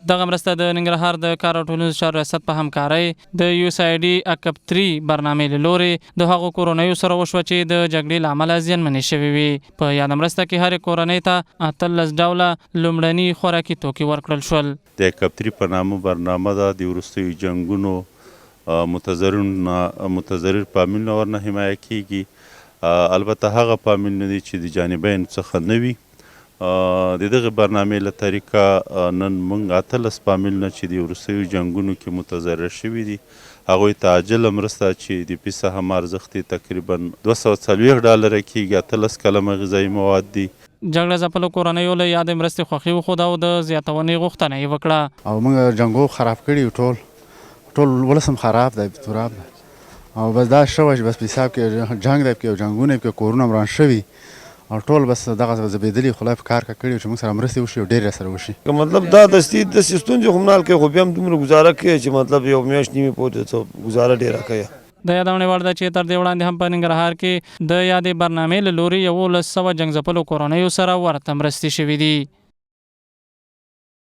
دغه مرسته د ننګرهار د کار او ټولنیزو چارو ریاست په همکارۍ د USAID عقب 3 برنامې له لورې د هغو کورنیو سره وشوه چې د جګړې له امله زیانمنې شوې وي. په یاده مرسته کې هرې کورنۍ ته 18 ډوله لومړني خوراکي توکي ورکړل شول. د عقب 3 په نامه برنامه ده د وروستیو جنګونو متضرر فامیلونه ورنه حمایه کیږي. البته هغه فامیلونه دي چې د جانبین څخه نه وي. د دغه برنامې له طریقه نن موږ 18 فامیلونه چې د وروستیو جنګونو کې متضرر شوي دي هغوی ته عاجله مرسته چې د فی سهم ارزښت یې تقریبا 240 ډالره کیږي 18 کلمه غذایي مواد دي. جګړه ځپلو کورنیو له یادې مرستې خوښي وښوده او د زیاتونې غوښتنه یې وکړه. او موږ جنګو خراب کړي ټول ولس هم خراب دی تراب دی او بس دا شوی چې بس په حساب کې جنګ دی کې جنګونه کې کورونه هم ران شوي او ټول بس دغه زبېدلي خو لا په کار کړي چې موږ سره مرستې وشي او ډېرې سره وشي. مطلب دا دستي ستونزې خو نه حل کوي خو بیا هم دومره ګزاره کوي چې مطلب یو میاشت نیمې پورې ګزاره ډېره کوي. د یادونې وړ ده چې تر دې وړاندې هم په ننګرهار کې د یادې برنامې له لورې 1100 جنګ ځپلو کورنیو سره ورته مرستې شوي دي.